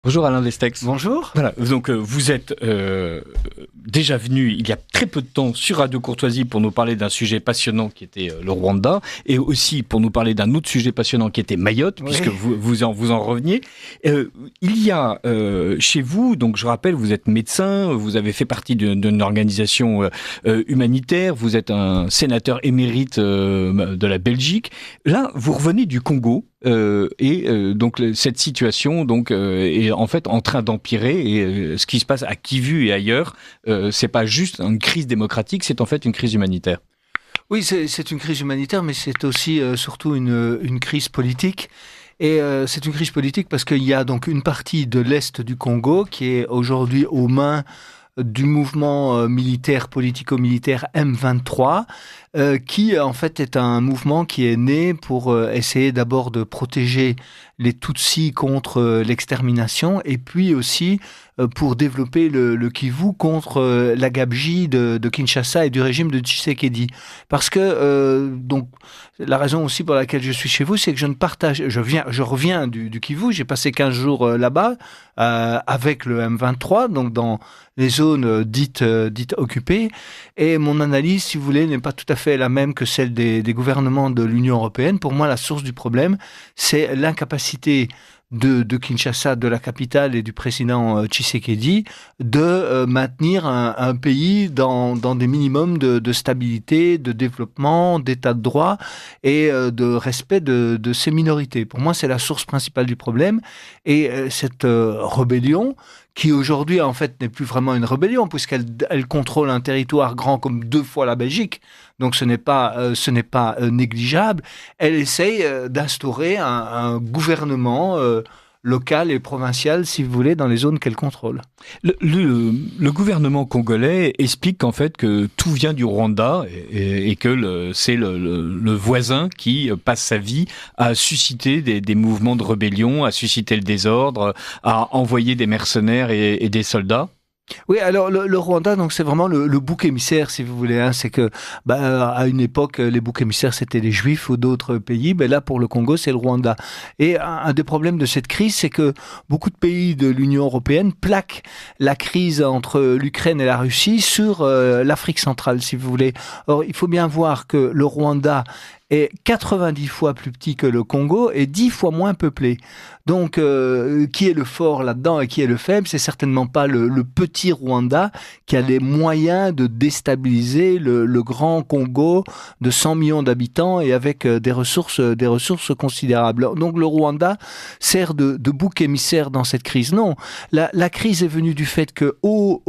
Bonjour Alain Destex. Bonjour. Voilà, donc vous êtes déjà venu il y a très peu de temps sur Radio Courtoisie pour nous parler d'un sujet passionnant qui était le Rwanda, et aussi pour nous parler d'un autre sujet passionnant qui était Mayotte, oui, puisque vous en reveniez. Il y a chez vous, donc je rappelle, vous êtes médecin, vous avez fait partie d'une organisation humanitaire, vous êtes un sénateur émérite de la Belgique. Là, vous revenez du Congo. Donc cette situation est en fait en train d'empirer, et ce qui se passe à Kivu et ailleurs, c'est pas juste une crise démocratique, c'est en fait une crise humanitaire. Oui, c'est une crise humanitaire, mais c'est aussi surtout une crise politique. Et c'est une crise politique parce qu'il y a donc une partie de l'Est du Congo qui est aujourd'hui aux mains du mouvement militaire, politico-militaire M23, qui en fait est un mouvement qui est né pour essayer d'abord de protéger les Tutsis contre l'extermination, et puis aussi pour développer le Kivu contre la gabegie de Kinshasa et du régime de Tshisekedi. Parce que donc la raison aussi pour laquelle je suis chez vous, c'est que je reviens du Kivu, j'ai passé 15 jours là-bas avec le M23, donc dans les zones dites occupées, et mon analyse, si vous voulez, n'est pas tout à fait la même que celle des gouvernements de l'Union européenne. Pour moi, la source du problème, c'est l'incapacité de Kinshasa, de la capitale, et du président Tshisekedi de maintenir un pays dans des minimums de stabilité, de développement, d'état de droit et de respect de ses minorités. Pour moi, c'est la source principale du problème. Et cette rébellion, qui aujourd'hui en fait n'est plus vraiment une rébellion puisqu'elle contrôle un territoire grand comme 2 fois la Belgique, donc ce n'est pas négligeable. Elle essaye d'instaurer un gouvernement local et provincial, si vous voulez, dans les zones qu'elle contrôle. Le gouvernement congolais explique qu'en fait que tout vient du Rwanda, et que c'est le voisin qui passe sa vie à susciter des mouvements de rébellion, à susciter le désordre, à envoyer des mercenaires et des soldats. Oui, alors le Rwanda, donc c'est vraiment le bouc émissaire, si vous voulez. Hein. C'est que, à une époque, les boucs émissaires c'était les Juifs ou d'autres pays. Là, pour le Congo, c'est le Rwanda. Et un des problèmes de cette crise, c'est que beaucoup de pays de l'Union européenne plaquent la crise entre l'Ukraine et la Russie sur l'Afrique centrale, si vous voulez. Or, il faut bien voir que le Rwanda est 90 fois plus petit que le Congo et 10 fois moins peuplé. Donc, qui est le fort là-dedans et qui est le faible? C'est certainement pas le petit Rwanda qui a les moyens de déstabiliser le grand Congo de 100 millions d'habitants et avec des ressources considérables. Donc, le Rwanda sert de bouc émissaire dans cette crise. Non, la crise est venue du fait que au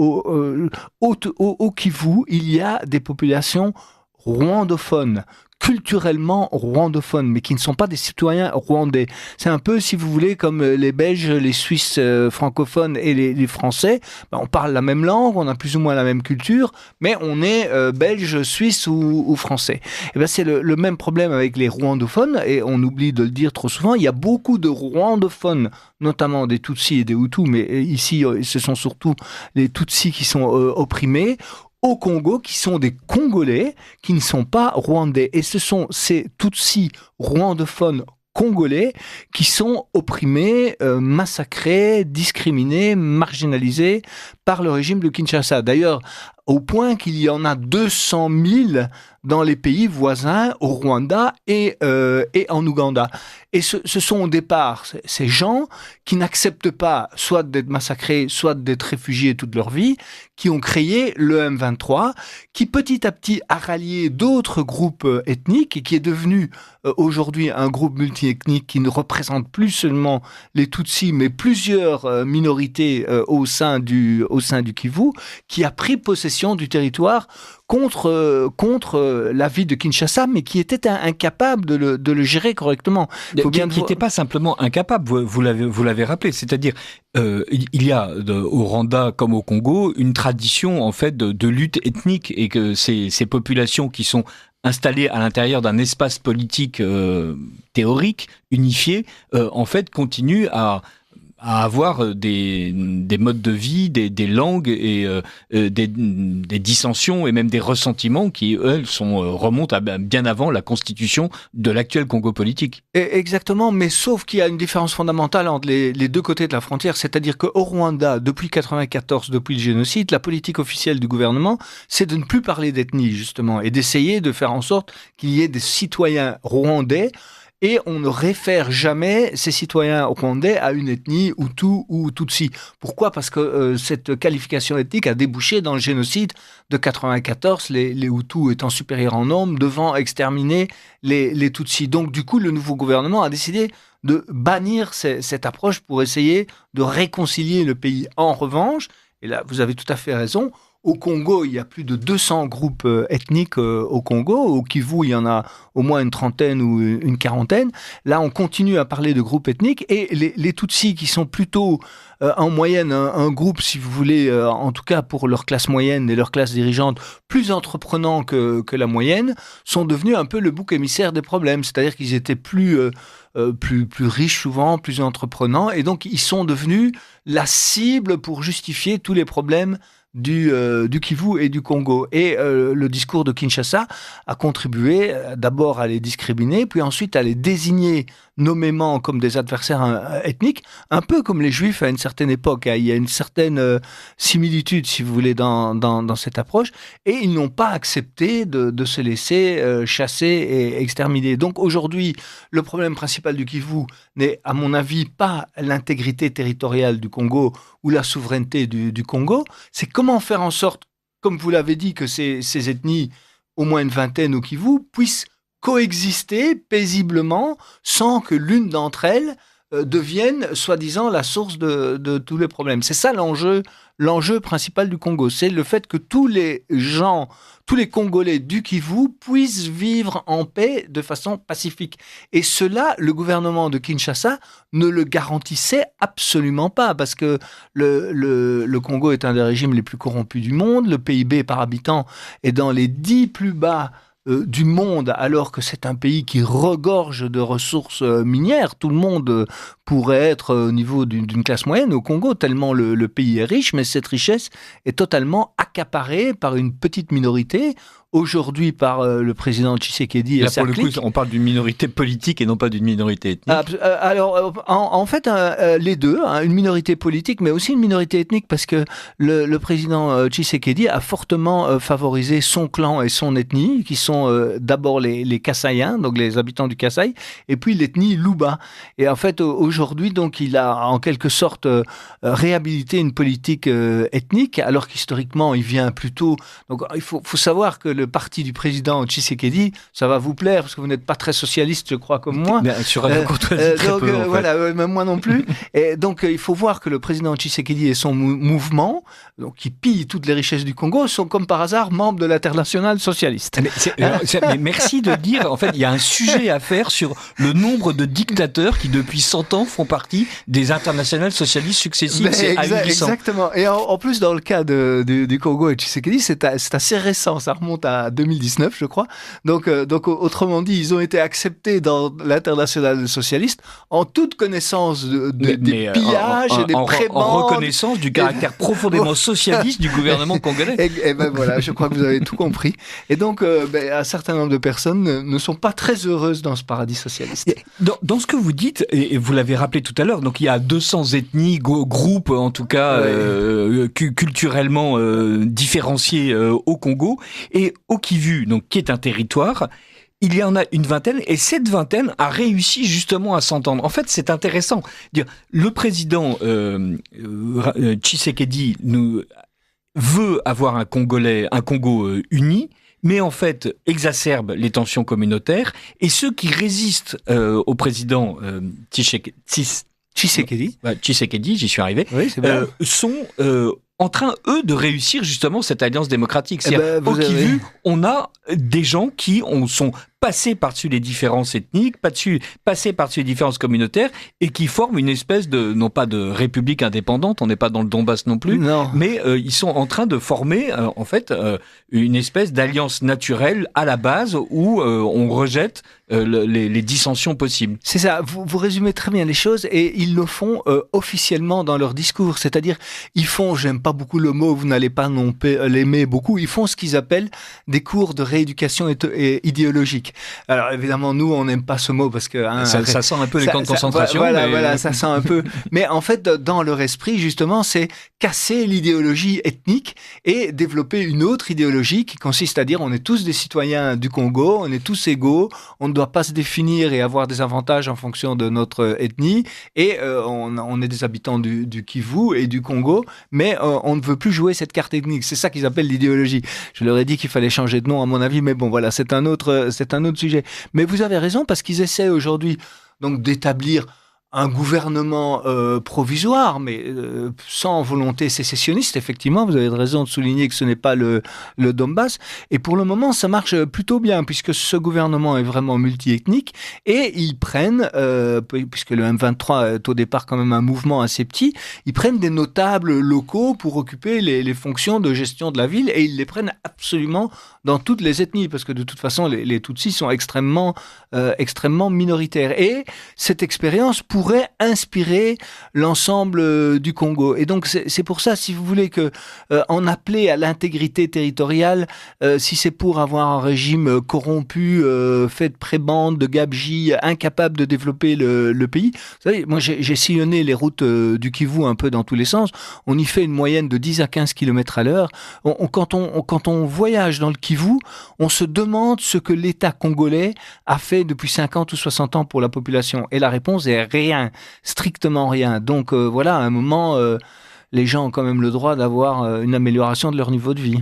Kivu, il y a des populations rwandophones, culturellement rwandophones, mais qui ne sont pas des citoyens rwandais. C'est un peu, si vous voulez, comme les Belges, les Suisses francophones et les Français. On parle la même langue, on a plus ou moins la même culture, mais on est Belge, Suisse ou Français. Et c'est le même problème avec les rwandophones, et on oublie de le dire trop souvent. Il y a beaucoup de rwandophones, notamment des Tutsis et des Hutus, mais ici, ce sont surtout les Tutsis qui sont opprimés au Congo, qui sont des Congolais, qui ne sont pas rwandais. Et ce sont ces Tutsis rwandophones congolais qui sont opprimés, massacrés, discriminés, marginalisés par le régime de Kinshasa. D'ailleurs, au point qu'il y en a 200 000 dans les pays voisins, au Rwanda et en Ouganda. Et ce sont au départ ces gens qui n'acceptent pas soit d'être massacrés, soit d'être réfugiés toute leur vie, qui ont créé le M23, qui petit à petit a rallié d'autres groupes ethniques et qui est devenu aujourd'hui un groupe multiethnique qui ne représente plus seulement les Tutsis, mais plusieurs minorités au sein du Kivu, qui a pris possession du territoire contre l'avis de Kinshasa, mais qui était incapable de le gérer correctement. Qui n'était pas simplement incapable, vous l'avez rappelé, c'est-à-dire il y a au Rwanda comme au Congo une tradition en fait de lutte ethnique, et que ces populations qui sont installées à l'intérieur d'un espace politique théorique, unifié, en fait continuent à à avoir des modes de vie, des langues et des dissensions et même des ressentiments qui, eux, remontent à bien avant la constitution de l'actuel Congo politique. Exactement, mais sauf qu'il y a une différence fondamentale entre les deux côtés de la frontière, c'est-à-dire qu'au Rwanda, depuis 1994, depuis le génocide, la politique officielle du gouvernement, c'est de ne plus parler d'ethnie, justement, et d'essayer de faire en sorte qu'il y ait des citoyens rwandais. Et on ne réfère jamais ces citoyens rwandais à une ethnie Hutu ou Tutsi. Pourquoi ? Parce que cette qualification ethnique a débouché dans le génocide de 1994, les Hutus étant supérieurs en nombre, devant exterminer les Tutsis. Donc du coup, le nouveau gouvernement a décidé de bannir cette approche pour essayer de réconcilier le pays. En revanche, et là vous avez tout à fait raison, au Congo, il y a plus de 200 groupes ethniques au Congo. Au Kivu, il y en a au moins une trentaine ou une quarantaine. Là, on continue à parler de groupes ethniques. Et les Tutsis, qui sont plutôt en moyenne un groupe, si vous voulez, en tout cas pour leur classe moyenne et leur classe dirigeante, plus entreprenants que la moyenne, sont devenus un peu le bouc émissaire des problèmes. C'est-à-dire qu'ils étaient plus riches souvent, plus entreprenants. Et donc, ils sont devenus la cible pour justifier tous les problèmes du Kivu et du Congo. Et le discours de Kinshasa a contribué d'abord à les discriminer, puis ensuite à les désigner nommément comme des adversaires ethniques, un peu comme les Juifs à une certaine époque. Il y a une certaine similitude, si vous voulez, dans cette approche. Et ils n'ont pas accepté de se laisser chasser et exterminer. Donc aujourd'hui, le problème principal du Kivu n'est, à mon avis, pas l'intégrité territoriale du Congo ou la souveraineté du Congo. C'est comment faire en sorte, comme vous l'avez dit, que ces ethnies, au moins une vingtaine au Kivu, puissent coexister paisiblement sans que l'une d'entre elles devienne, soi-disant, la source de tous les problèmes. C'est ça l'enjeu principal du Congo. C'est le fait que tous les Congolais du Kivu puissent vivre en paix de façon pacifique. Et cela, le gouvernement de Kinshasa ne le garantissait absolument pas, parce que le Congo est un des régimes les plus corrompus du monde. Le PIB par habitant est dans les 10 plus bas du monde, alors que c'est un pays qui regorge de ressources minières. Tout le monde pourrait être au niveau d'une classe moyenne au Congo, tellement le pays est riche, mais cette richesse est totalement accaparée par une petite minorité, aujourd'hui par le président Tshisekedi. Là, pour le coup, on parle d'une minorité politique et non pas d'une minorité ethnique. Alors, en fait, les deux, une minorité politique, mais aussi une minorité ethnique, parce que le président Tshisekedi a fortement favorisé son clan et son ethnie, qui sont d'abord les Kasaïens, donc les habitants du Kasaï, et puis l'ethnie Luba. Et en fait, aujourd'hui, donc, il a en quelque sorte réhabilité une politique ethnique, alors qu'historiquement, il vient plutôt... Donc, il faut savoir que le parti du président Tshisekedi, ça va vous plaire, parce que vous n'êtes pas très socialiste, je crois, comme moi. Sur Radio Courtoisie, très peu, en fait. Voilà, même moi non plus. Et donc, il faut voir que le président Tshisekedi et son mouvement, donc, qui pille toutes les richesses du Congo, sont comme par hasard membres de l'Internationale socialiste. Mais merci de dire, en fait, il y a un sujet à faire sur le nombre de dictateurs qui, depuis 100 ans, font partie des internationales socialistes successives. C'est ahurissant. Exactement. Et en plus, dans le cas du Congo et Tshisekedi, c'est assez récent. Ça remonte à 2019, je crois. Donc, autrement dit, ils ont été acceptés dans l'Internationale socialiste en toute connaissance des pillages et des prébendes. En reconnaissance du caractère profondément socialiste du gouvernement congolais. Et ben voilà, je crois que vous avez tout compris. Et donc, un certain nombre de personnes ne sont pas très heureuses dans ce paradis socialiste. Dans ce que vous dites, et vous l'avez rappelé tout à l'heure, donc il y a 200 ethnies, groupes en tout cas, culturellement différenciés au Congo. Et au Kivu, donc, qui est un territoire, il y en a une vingtaine, et cette vingtaine a réussi justement à s'entendre. En fait, c'est intéressant. Le président Tshisekedi veut avoir un Congo uni, mais en fait exacerbe les tensions communautaires, et ceux qui résistent au président Tshisekedi, j'y suis arrivé, sont en train, eux, de réussir justement cette alliance démocratique. C'est-à-dire, au Kivu, on a des gens qui sont passer par-dessus les différences ethniques, passer par-dessus les différences communautaires, et qui forment une espèce de, non pas de république indépendante, on n'est pas dans le Donbass non plus, mais ils sont en train de former en fait une espèce d'alliance naturelle à la base où on rejette les dissensions possibles. C'est ça, vous résumez très bien les choses, et ils le font officiellement dans leur discours, c'est-à-dire ils font, j'aime pas beaucoup le mot, vous n'allez pas non l'aimer beaucoup, ils font ce qu'ils appellent des cours de rééducation idéologique. Alors évidemment, nous on n'aime pas ce mot parce que ça sent un peu les camps de concentration. Voilà, ça sent un peu. Mais en fait, dans leur esprit, justement, c'est casser l'idéologie ethnique et développer une autre idéologie qui consiste à dire on est tous des citoyens du Congo, on est tous égaux, on ne doit pas se définir et avoir des avantages en fonction de notre ethnie, et on est des habitants du Kivu et du Congo, mais on ne veut plus jouer cette carte ethnique. C'est ça qu'ils appellent l'idéologie. Je leur ai dit qu'il fallait changer de nom à mon avis, mais bon voilà, c'est un autre sujet. Mais vous avez raison, parce qu'ils essaient aujourd'hui donc d'établir un gouvernement provisoire, mais sans volonté sécessionniste. Effectivement, vous avez raison de souligner que ce n'est pas le Donbass. Et pour le moment, ça marche plutôt bien, puisque ce gouvernement est vraiment multiethnique, et ils prennent, puisque le M23 est au départ quand même un mouvement assez petit, ils prennent des notables locaux pour occuper les fonctions de gestion de la ville, et ils les prennent absolument dans toutes les ethnies, parce que de toute façon, les Tutsis sont extrêmement minoritaires. Et cette expérience pourrait inspirer l'ensemble du Congo. Et donc, c'est pour ça, si vous voulez, que en appeler à l'intégrité territoriale, si c'est pour avoir un régime corrompu, fait de prébendes, de gabegies, incapable de développer le pays. Vous savez, moi, j'ai sillonné les routes du Kivu un peu dans tous les sens. On y fait une moyenne de 10 à 15 km à l'heure. Quand on voyage dans le Kivu, on se demande ce que l'État congolais a fait depuis 50 ou 60 ans pour la population. Et la réponse est rien, strictement rien. Donc voilà, à un moment, les gens ont quand même le droit d'avoir une amélioration de leur niveau de vie.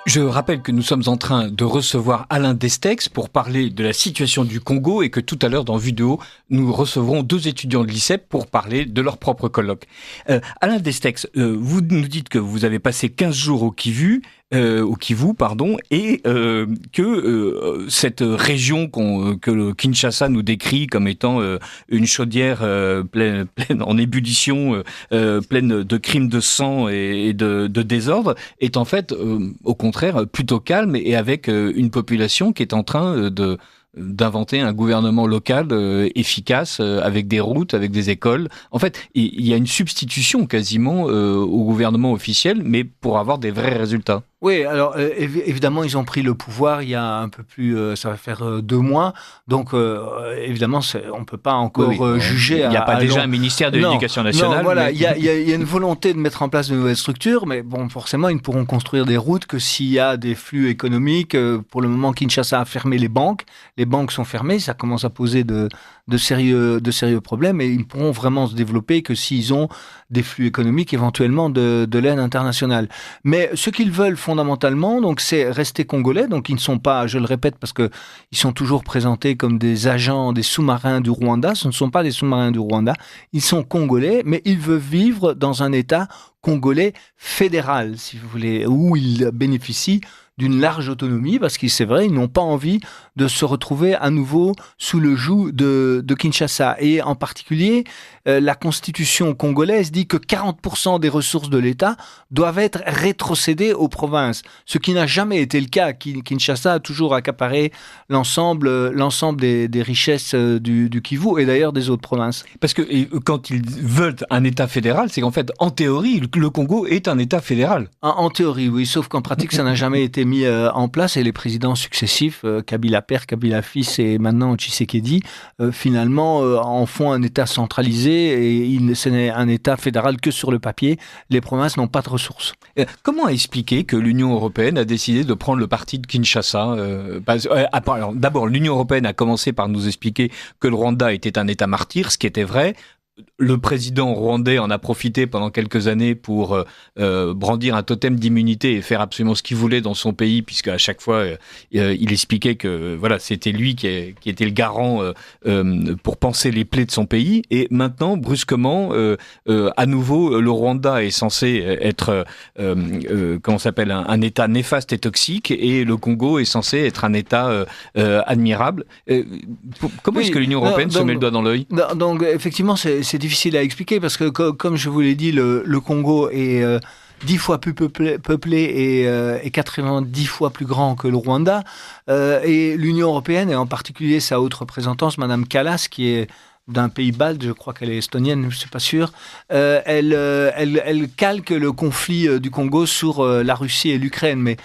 Je rappelle que nous sommes en train de recevoir Alain Destex pour parler de la situation du Congo, et que tout à l'heure, dans Vue de haut, nous recevrons 2 étudiants de l'ICEP pour parler de leur propre colloque. Alain Destex, vous nous dites que vous avez passé 15 jours au Kivu, et que cette région que le Kinshasa nous décrit comme étant une chaudière pleine en ébullition, pleine de crimes de sang et de désordre, est en fait au contraire plutôt calme, et avec une population qui est en train d'inventer un gouvernement local efficace, avec des routes, avec des écoles. En fait, il y a une substitution quasiment au gouvernement officiel, mais pour avoir des vrais résultats. Oui, alors évidemment, ils ont pris le pouvoir il y a un peu plus, ça va faire 2 mois, donc évidemment, on ne peut pas encore juger. Il n'y a pas déjà un ministère de l'Éducation nationale. Non, voilà, il y a une volonté de mettre en place de nouvelles structures, mais bon, forcément, ils ne pourront construire des routes que s'il y a des flux économiques. Pour le moment, Kinshasa a fermé les banques sont fermées, ça commence à poser de sérieux problèmes, et ils ne pourront vraiment se développer que s'ils ont des flux économiques, éventuellement de l'aide internationale. Mais ce qu'ils veulent fondamentalement, donc, c'est rester congolais. Donc, ils ne sont pas, je le répète, parce que ils sont toujours présentés comme des agents, des sous-marins du Rwanda. Ce ne sont pas des sous-marins du Rwanda. Ils sont congolais, mais ils veulent vivre dans un État congolais fédéral, si vous voulez, où ils bénéficient d'une large autonomie, parce que c'est vrai, ils n'ont pas envie de se retrouver à nouveau sous le joug de Kinshasa. Et en particulier, la constitution congolaise dit que 40% des ressources de l'État doivent être rétrocédées aux provinces, ce qui n'a jamais été le cas. Kinshasa a toujours accaparé l'ensemble des richesses du Kivu, et d'ailleurs des autres provinces. Parce que quand ils veulent un État fédéral, c'est qu'en fait, en théorie, le Congo est un État fédéral. En théorie, oui, sauf qu'en pratique, ça n'a jamais été mis en place, et les présidents successifs, Kabila père, Kabila fils et maintenant Tshisekedi, finalement en font un État centralisé, et ce n'est un État fédéral que sur le papier. Les provinces n'ont pas de ressources. Comment expliquer que l'Union européenne a décidé de prendre le parti de Kinshasa? Alors, d'abord, l'Union européenne a commencé par nous expliquer que le Rwanda était un État martyr, ce qui était vrai. le président rwandais en a profité pendant quelques années pour brandir un totem d'immunité et faire absolument ce qu'il voulait dans son pays, puisque à chaque fois, il expliquait que voilà, c'était lui qui était le garant pour panser les plaies de son pays. Et maintenant, brusquement, à nouveau, le Rwanda est censé être comment s'appelle un État néfaste et toxique, et le Congo est censé être un État admirable. Comment est-ce que l'Union européenne se met le doigt dans l'œil ? Donc, effectivement, c'est difficile à expliquer parce que, comme je vous l'ai dit, le Congo est 10 fois plus peuplé et 90 fois plus grand que le Rwanda. Et l'Union européenne, et en particulier sa haute représentante, Madame Kallas, qui est d'un pays balte, je crois qu'elle est estonienne, je ne suis pas sûr, elle calque le conflit du Congo sur la Russie et l'Ukraine. Mais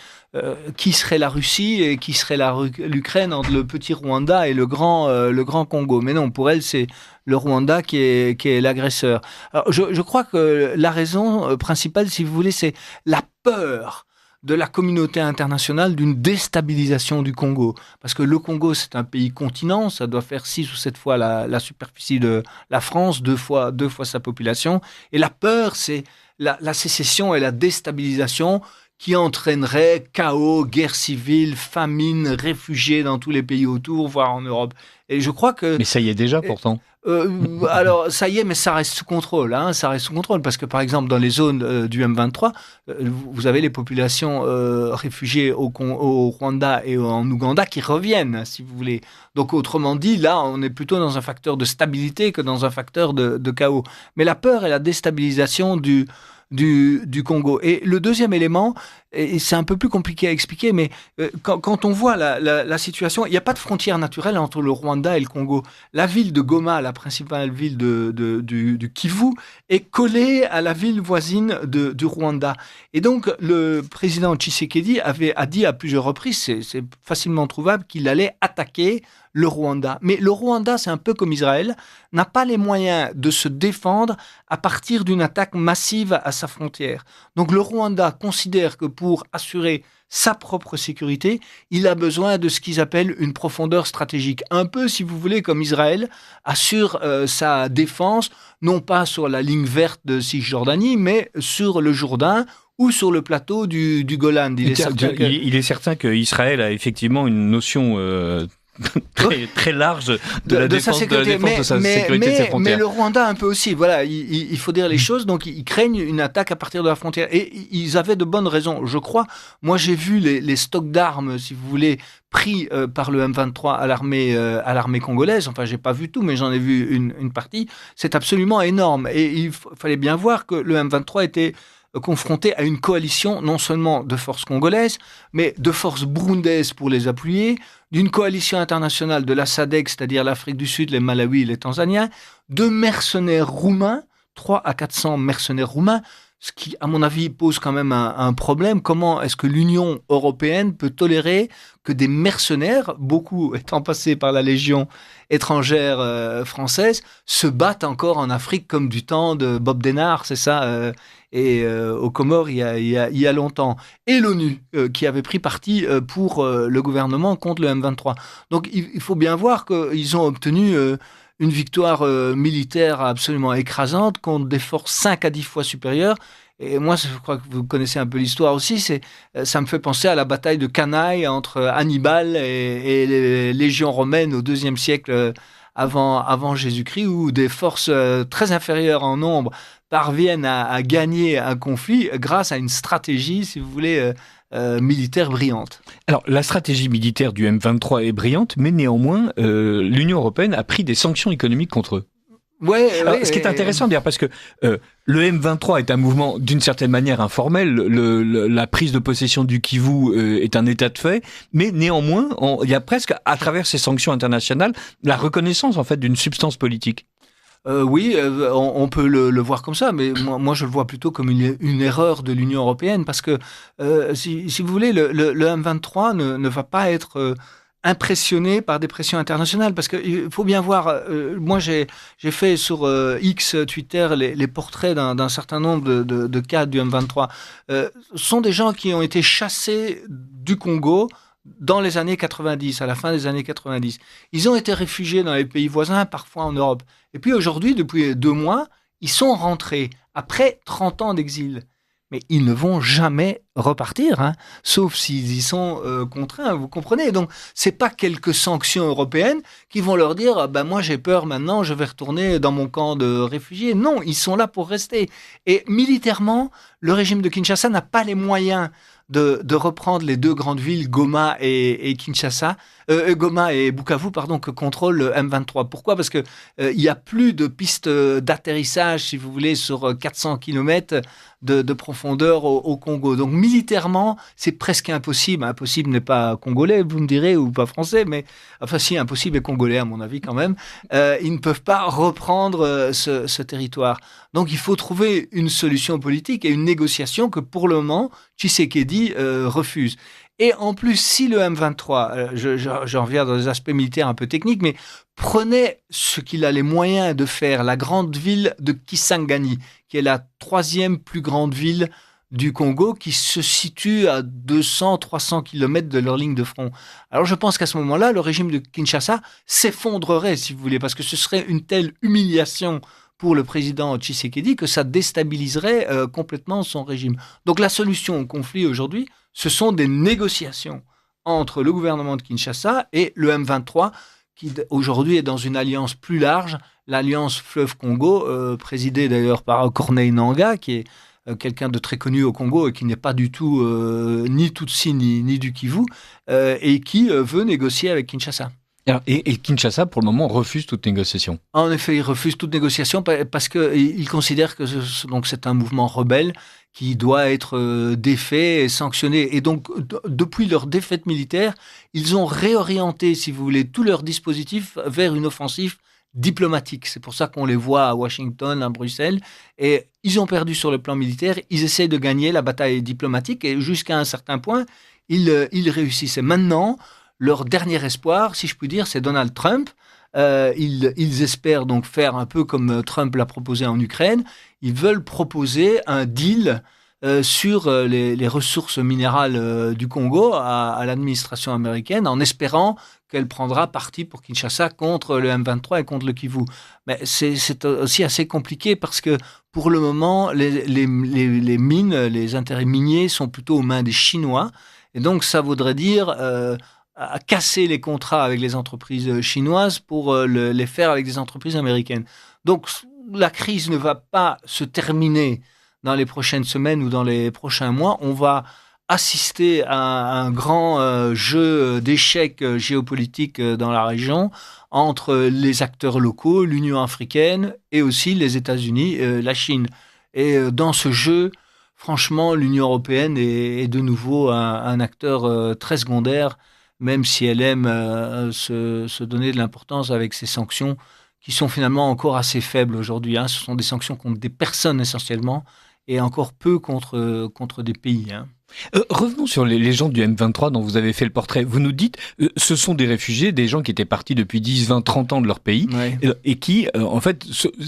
qui serait la Russie et qui serait l'Ukraine entre le petit Rwanda et le grand Congo? Mais non, pour elle, c'est le Rwanda qui est l'agresseur. Alors, je crois que la raison principale, si vous voulez, c'est la peur de la communauté internationale d'une déstabilisation du Congo. Parce que le Congo, c'est un pays continent, ça doit faire 6 ou 7 fois la superficie de la France, deux fois sa population. Et la peur, c'est la sécession et la déstabilisation qui entraînerait chaos, guerre civile, famine, réfugiés dans tous les pays autour, voire en Europe. Et je crois que... Mais ça y est déjà, pourtant. Alors, ça y est, mais ça reste sous contrôle. Ça reste sous contrôle parce que, par exemple, dans les zones du M23, vous avez les populations réfugiées au Rwanda et en Ouganda qui reviennent, si vous voulez. Donc, autrement dit, là, on est plutôt dans un facteur de stabilité que dans un facteur de chaos. Mais la peur et la déstabilisation du Congo. Et le deuxième élément, et c'est un peu plus compliqué à expliquer, mais quand on voit la situation, il n'y a pas de frontière naturelle entre le Rwanda et le Congo. La ville de Goma, la principale ville du Kivu, est collée à la ville voisine du Rwanda. Et donc, le président Tshisekedi a dit à plusieurs reprises, c'est facilement trouvable, qu'il allait attaquer le Rwanda. Mais le Rwanda, c'est un peu comme Israël, n'a pas les moyens de se défendre à partir d'une attaque massive à sa frontière. Donc le Rwanda considère que pour assurer sa propre sécurité, il a besoin de ce qu'ils appellent une profondeur stratégique. Un peu, si vous voulez, comme Israël assure sa défense, non pas sur la ligne verte de Cisjordanie, mais sur le Jourdain ou sur le plateau du Golan. Il est certain qu'Israël a effectivement une notion... très large de la défense de sa sécurité de ses frontières. Mais le Rwanda un peu aussi, voilà, il faut dire les choses, donc ils craignent une attaque à partir de la frontière. Et ils avaient de bonnes raisons, je crois. Moi, j'ai vu les stocks d'armes, si vous voulez, pris par le M23 à l'armée congolaise. Enfin, j'ai pas vu tout, mais j'en ai vu une partie. C'est absolument énorme. Et il fallait bien voir que le M23 était confronté à une coalition non seulement de forces congolaises, mais de forces burundaises pour les appuyer, d'une coalition internationale de la SADC, c'est-à-dire l'Afrique du Sud, les Malawi et les Tanzaniens, de mercenaires roumains, 300 à 400 mercenaires roumains, ce qui, à mon avis, pose quand même un problème. Comment est-ce que l'Union européenne peut tolérer que des mercenaires, beaucoup étant passés par la Légion étrangère française, se battent encore en Afrique comme du temps de Bob Denard, c'est ça, et aux Comores il y a longtemps. Et l'ONU, qui avait pris parti pour le gouvernement contre le M23. Donc il faut bien voir qu'ils ont obtenu une victoire militaire absolument écrasante contre des forces 5 à 10 fois supérieures. Et moi, je crois que vous connaissez un peu l'histoire aussi, ça me fait penser à la bataille de Cannae entre Hannibal et les légions romaines au IIe siècle avant Jésus-Christ, où des forces très inférieures en nombre parviennent à gagner un conflit grâce à une stratégie, si vous voulez, militaire brillante. Alors, la stratégie militaire du M23 est brillante, mais néanmoins, l'Union européenne a pris des sanctions économiques contre eux. Ce qui est intéressant d'ailleurs, parce que le M23 est un mouvement d'une certaine manière informel, la prise de possession du Kivu est un état de fait, mais néanmoins, il y a presque, à travers ces sanctions internationales, la reconnaissance en fait d'une substance politique. Oui, on peut le voir comme ça, mais moi je le vois plutôt comme une erreur de l'Union européenne, parce que si vous voulez, le M23 ne va pas être impressionné par des pressions internationales, parce qu'il faut bien voir, moi j'ai fait sur X, Twitter, les portraits d'un certain nombre de cadres du M23. Ce sont des gens qui ont été chassés du Congo dans les années 90, à la fin des années 90. Ils ont été réfugiés dans les pays voisins, parfois en Europe. Et puis aujourd'hui, depuis 2 mois, ils sont rentrés après 30 ans d'exil. Mais ils ne vont jamais repartir, hein, sauf s'ils y sont contraints, vous comprenez. Donc, c'est pas quelques sanctions européennes qui vont leur dire moi j'ai peur maintenant, je vais retourner dans mon camp de réfugiés. Non, ils sont là pour rester. Et militairement, le régime de Kinshasa n'a pas les moyens de reprendre les 2 grandes villes, Goma et Kinshasa, Goma et Bukavu, que contrôle le M23. Pourquoi ? Parce que il y a plus de pistes d'atterrissage, si vous voulez, sur 400 km de profondeur au Congo. Donc militairement, c'est presque impossible. Impossible n'est pas congolais, vous me direz, ou pas français, mais enfin si, impossible est congolais à mon avis quand même. Ils ne peuvent pas reprendre ce territoire. Donc il faut trouver une solution politique et une négociation que pour le moment, Tshisekedi refuse. Et en plus, si le M23, j'en reviens dans des aspects militaires un peu techniques, mais prenez ce qu'il a les moyens de faire, la grande ville de Kisangani, qui est la 3e plus grande ville du Congo, qui se situe à 200-300 km de leur ligne de front. Alors je pense qu'à ce moment-là, le régime de Kinshasa s'effondrerait, si vous voulez, parce que ce serait une telle humiliation pour le président Tshisekedi que ça déstabiliserait complètement son régime. Donc la solution au conflit aujourd'hui, ce sont des négociations entre le gouvernement de Kinshasa et le M23, qui aujourd'hui est dans une alliance plus large, l'alliance Fleuve Congo, présidée d'ailleurs par Corneille Nangaa, qui est quelqu'un de très connu au Congo et qui n'est pas du tout ni Tutsi ni du Kivu, et qui veut négocier avec Kinshasa. Et Kinshasa, pour le moment, refuse toute négociation. En effet, il refuse toute négociation parce qu'il considère que c'est un mouvement rebelle qui doit être défait et sanctionné. Et donc, depuis leur défaite militaire, ils ont réorienté, si vous voulez, tout leur dispositif vers une offensive diplomatique. C'est pour ça qu'on les voit à Washington, à Bruxelles. Et ils ont perdu sur le plan militaire. Ils essaient de gagner la bataille diplomatique et jusqu'à un certain point, ils réussissent. Et maintenant, leur dernier espoir, si je puis dire, c'est Donald Trump. Ils espèrent donc faire un peu comme Trump l'a proposé en Ukraine. Ils veulent proposer un deal sur les ressources minérales du Congo à l'administration américaine, en espérant qu'elle prendra parti pour Kinshasa contre le M23 et contre le Kivu. Mais c'est aussi assez compliqué parce que pour le moment, les mines, les intérêts miniers sont plutôt aux mains des Chinois. Et donc ça voudrait dire à casser les contrats avec les entreprises chinoises pour les faire avec des entreprises américaines. Donc la crise ne va pas se terminer dans les prochaines semaines ou dans les prochains mois. On va assister à un grand jeu d'échecs géopolitiques dans la région entre les acteurs locaux, l'Union africaine et aussi les États-Unis, la Chine. Et dans ce jeu, franchement, l'Union européenne est de nouveau un acteur très secondaire, même si elle aime se donner de l'importance avec ses sanctions, qui sont finalement encore assez faibles aujourd'hui. Hein. Ce sont des sanctions contre des personnes essentiellement, et encore peu contre des pays. Hein. Revenons sur les gens du M23 dont vous avez fait le portrait. Vous nous dites, ce sont des réfugiés, des gens qui étaient partis depuis 10, 20, 30 ans de leur pays, ouais. Et qui, en fait,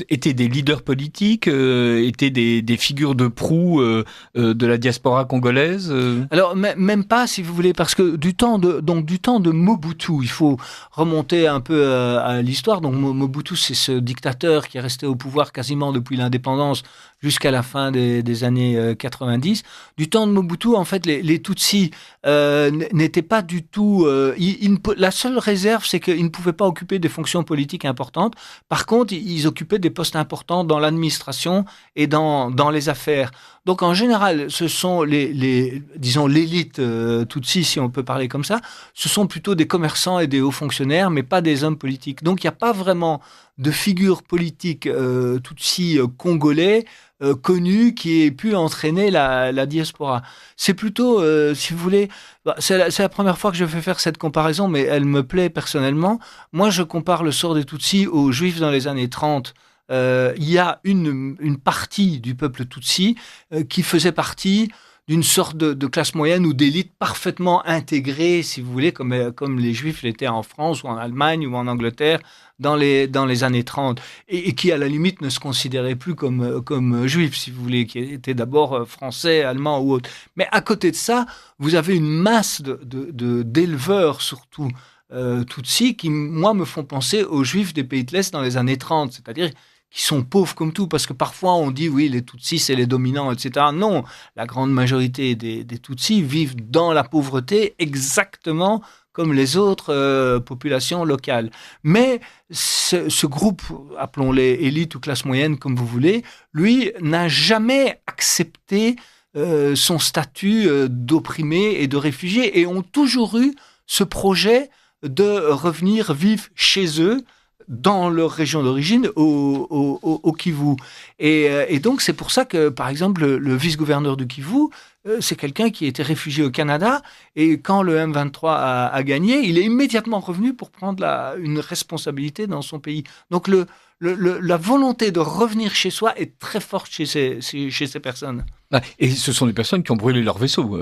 étaient des leaders politiques, étaient des figures de proue de la diaspora congolaise. Alors, même pas, si vous voulez, parce que du temps de Mobutu, il faut remonter un peu à l'histoire. Donc, Mobutu, c'est ce dictateur qui est resté au pouvoir quasiment depuis l'indépendance jusqu'à la fin des années 90. Du temps de Mobutu, en fait, les Tutsis n'étaient pas du tout... la seule réserve, c'est qu'ils ne pouvaient pas occuper des fonctions politiques importantes. Par contre, ils occupaient des postes importants dans l'administration et dans les affaires. Donc, en général, ce sont disons, l'élite Tutsi, si on peut parler comme ça, ce sont plutôt des commerçants et des hauts fonctionnaires, mais pas des hommes politiques. Donc, il n'y a pas vraiment de figure politique Tutsi congolais connu qui ait pu entraîner la diaspora. C'est plutôt, si vous voulez, c'est la première fois que je fais faire cette comparaison, mais elle me plaît personnellement. Moi, je compare le sort des Tutsis aux Juifs dans les années 30. Il y a une partie du peuple Tutsi qui faisait partie d'une sorte de classe moyenne ou d'élite parfaitement intégrée, si vous voulez, comme les Juifs l'étaient en France ou en Allemagne ou en Angleterre dans les années 30, et qui, à la limite, ne se considéraient plus comme Juifs, si vous voulez, qui étaient d'abord français, allemands ou autres. Mais à côté de ça, vous avez une masse d'éleveurs, surtout, Tutsis, qui, moi, me font penser aux Juifs des pays de l'Est dans les années 30, c'est-à-dire qui sont pauvres comme tout, parce que parfois on dit, oui, les Tutsis, c'est les dominants, etc. Non, la grande majorité des Tutsis vivent dans la pauvreté exactement comme les autres populations locales. Mais ce groupe, appelons-les élite ou classe moyenne, comme vous voulez, lui, n'a jamais accepté son statut d'opprimé et de réfugié, et ont toujours eu ce projet de revenir vivre chez eux, dans leur région d'origine, au Kivu. Et donc, c'est pour ça que, par exemple, le vice-gouverneur du Kivu, c'est quelqu'un qui était réfugié au Canada, et quand le M23 a gagné, il est immédiatement revenu pour prendre une responsabilité dans son pays. Donc, la volonté de revenir chez soi est très forte chez ces personnes. Et ce sont des personnes qui ont brûlé leur vaisseau.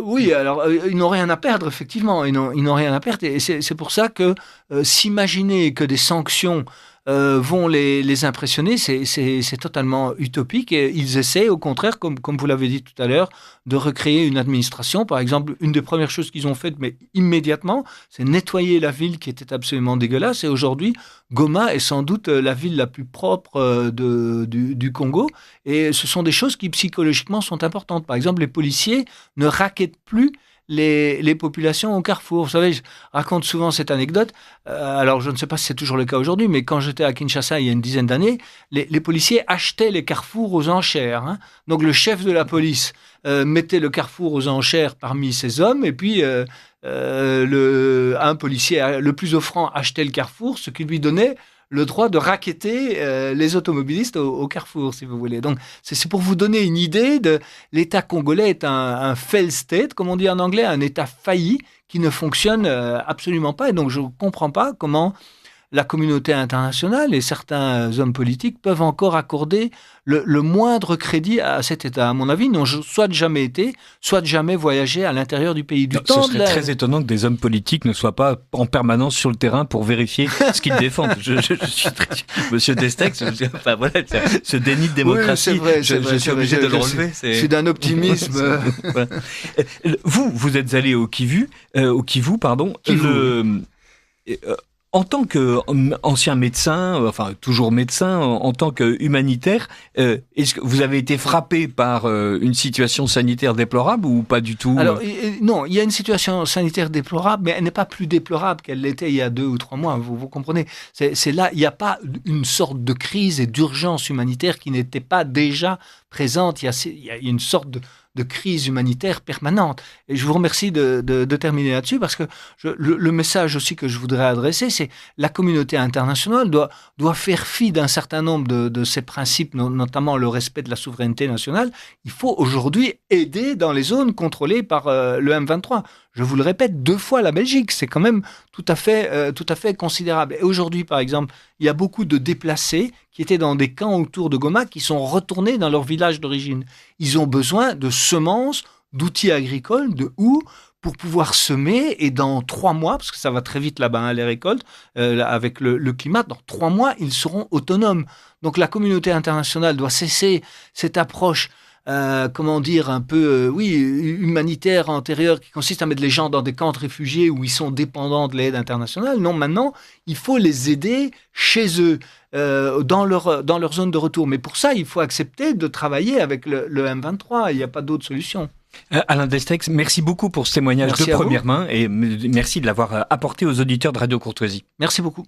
Oui, alors ils n'ont rien à perdre, effectivement, ils n'ont rien à perdre, et c'est pour ça que s'imaginer que des sanctions vont les impressionner, c'est totalement utopique, et ils essaient, au contraire, comme vous l'avez dit tout à l'heure, de recréer une administration. Par exemple, une des premières choses qu'ils ont faites, mais immédiatement, c'est nettoyer la ville qui était absolument dégueulasse, et aujourd'hui, Goma est sans doute la ville la plus propre du Congo, et ce sont des choses qui psychologiquement sont importantes. Par exemple, les policiers ne raquettent plus les populations au carrefour. Vous savez, je raconte souvent cette anecdote. Alors, je ne sais pas si c'est toujours le cas aujourd'hui, mais quand j'étais à Kinshasa il y a une dizaine d'années, les policiers achetaient les carrefours aux enchères. Hein. Donc, le chef de la police mettait le carrefour aux enchères parmi ses hommes, et puis un policier le plus offrant achetait le carrefour, ce qui lui donnait le droit de racketter les automobilistes au carrefour, si vous voulez. Donc, c'est pour vous donner une idée de l'État congolais est un failed state, comme on dit en anglais, un État failli qui ne fonctionne absolument pas. Et donc, je ne comprends pas comment la communauté internationale et certains hommes politiques peuvent encore accorder le moindre crédit à cet État. À mon avis, ils n'ont soit jamais été, soit jamais voyagé à l'intérieur du pays. Ce serait très étonnant que des hommes politiques ne soient pas en permanence sur le terrain pour vérifier ce qu'ils défendent. Je suis très... Monsieur Destex, enfin, voilà, ce déni de démocratie, oui, c'est vrai, je suis obligé de le relever. Je suis d'un optimisme. Voilà. Vous êtes allé au Kivu, pardon. En tant qu'ancien médecin, enfin toujours médecin, en tant qu'humanitaire, est-ce que vous avez été frappé par une situation sanitaire déplorable ou pas du tout? Alors non, il y a une situation sanitaire déplorable, mais elle n'est pas plus déplorable qu'elle l'était il y a 2 ou 3 mois. Vous comprenez? C'est là, il n'y a pas une sorte de crise et d'urgence humanitaire qui n'était pas déjà présente. Il y a une sorte de crise humanitaire permanente. Et je vous remercie de terminer là-dessus, parce que le message aussi que je voudrais adresser, c'est la communauté internationale doit faire fi d'un certain nombre de ces principes, notamment le respect de la souveraineté nationale. Il faut aujourd'hui aider dans les zones contrôlées par le M23. Je vous le répète, 2 fois la Belgique, c'est quand même tout à fait considérable. Et aujourd'hui, par exemple, il y a beaucoup de déplacés qui étaient dans des camps autour de Goma qui sont retournés dans leur village d'origine. Ils ont besoin de semences, d'outils agricoles, de houes, pour pouvoir semer, et dans 3 mois, parce que ça va très vite là-bas, hein, les récoltes, avec le climat, dans 3 mois, ils seront autonomes. Donc la communauté internationale doit cesser cette approche comment dire, un peu, humanitaire antérieure, qui consiste à mettre les gens dans des camps de réfugiés où ils sont dépendants de l'aide internationale. Non, maintenant, il faut les aider chez eux, dans leur zone de retour. Mais pour ça, il faut accepter de travailler avec le M23. Il n'y a pas d'autre solution. Alain Destex, merci beaucoup pour ce témoignage de première main, et merci de l'avoir apporté aux auditeurs de Radio Courtoisie. Merci beaucoup.